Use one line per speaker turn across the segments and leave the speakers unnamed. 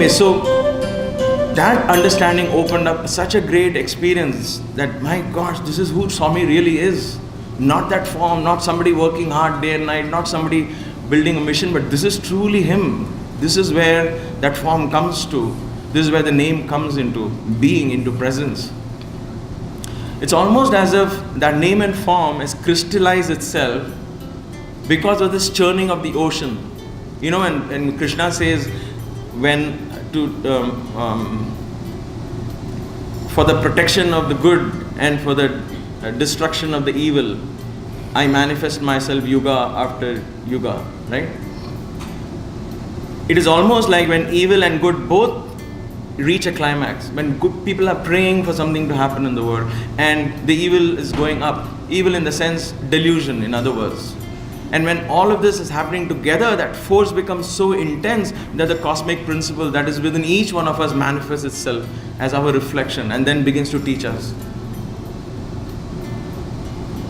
Anyway, so that understanding opened up such a great experience that, my gosh, this is who Swami really is. Not that form, not somebody working hard day and night, not somebody building a mission, but this is truly him. This is where that form comes to. This is where the name comes into being, into presence. It's almost as if that name and form has crystallized itself because of this churning of the ocean. You know, and Krishna says, for the protection of the good and for the destruction of the evil, I manifest myself yuga after yuga, right? It is almost like when evil and good both reach a climax, when good people are praying for something to happen in the world and the evil is going up, evil in the sense delusion, in other words. And when all of this is happening together, that force becomes so intense that the cosmic principle that is within each one of us manifests itself as our reflection and then begins to teach us.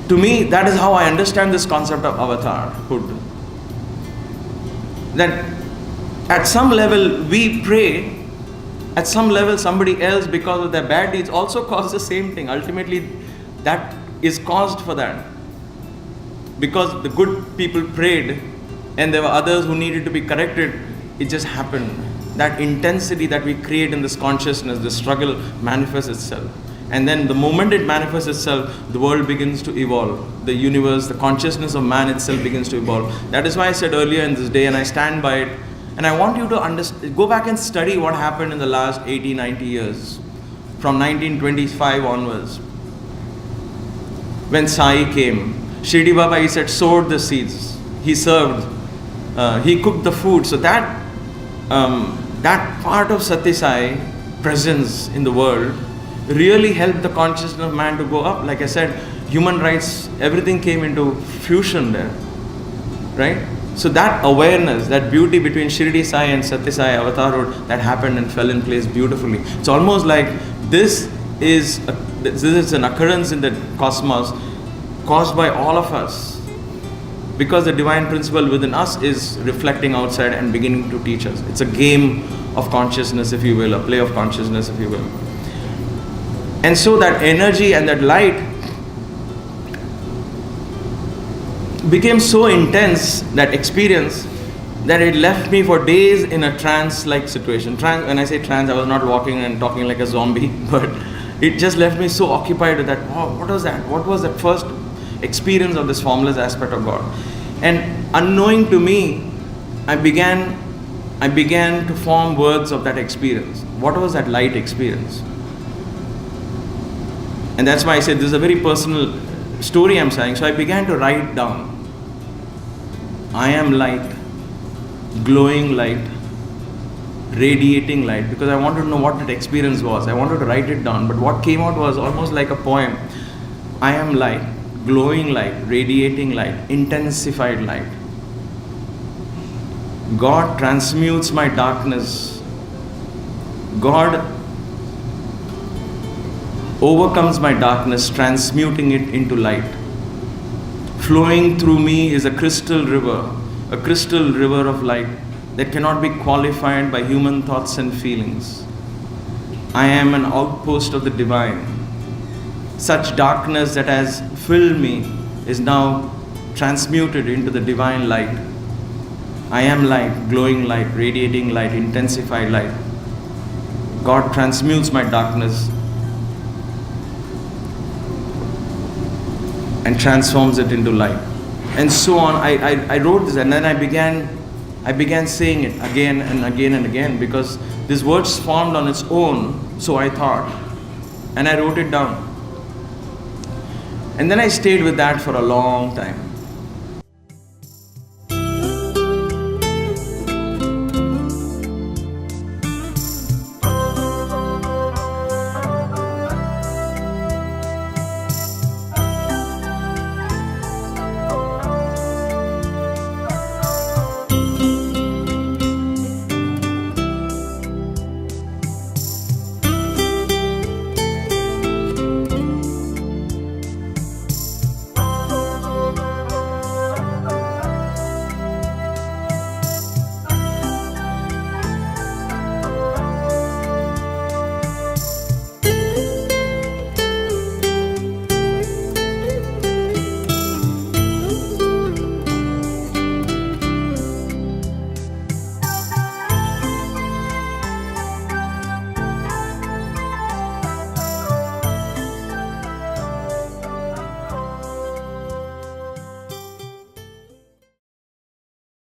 To me, that is how I understand this concept of avatarhood. That at some level we pray, at some level somebody else, because of their bad deeds, also causes the same thing. Ultimately, that is caused for that. Because the good people prayed and there were others who needed to be corrected, it just happened. That intensity that we create in this consciousness, the struggle manifests itself. And then the moment it manifests itself, the world begins to evolve. The universe, the consciousness of man itself begins to evolve. That is why I said earlier in this day, and I stand by it, and I want you to go back and study what happened in the last 80, 90 years, from 1925 onwards. When Sai came, Shirdi Baba, he said, sowed the seeds. He served. He cooked the food. So that part of Satya Sai presence in the world really helped the consciousness of man to go up. Like I said, human rights, everything came into fusion there, right? So that awareness, that beauty between Shirdi Sai and Satya Sai avatarhood, that happened and fell in place beautifully. It's almost like this is an occurrence in the cosmos caused by all of us, because the divine principle within us is reflecting outside and beginning to teach us. It's a game of consciousness, if you will, a play of consciousness, if you will. And so that energy and that light became so intense, that experience, that it left me for days in a trance-like situation. When I say trance, I was not walking and talking like a zombie, but it just left me so occupied with that. Wow, what was that? What was that first experience of this formless aspect of God? And unknowing to me, I began to form words of that experience. What was that light experience? And that's why I said this is a very personal story I'm saying. So I began to write down, I am light, glowing light, radiating light, because I wanted to know what that experience was. I wanted to write it down, but what came out was almost like a poem. I am light, glowing light, radiating light, intensified light. God transmutes my darkness. God overcomes my darkness, transmuting it into light. Flowing through me is a crystal river of light that cannot be qualified by human thoughts and feelings. I am an outpost of the divine. Such darkness that has filled me is now transmuted into the divine light. I am light, glowing light, radiating light, intensified light. God transmutes my darkness and transforms it into light. And so on. I wrote this, and then I began saying it again and again and again, because these words formed on its own, so I thought. And I wrote it down. And then I stayed with that for a long time.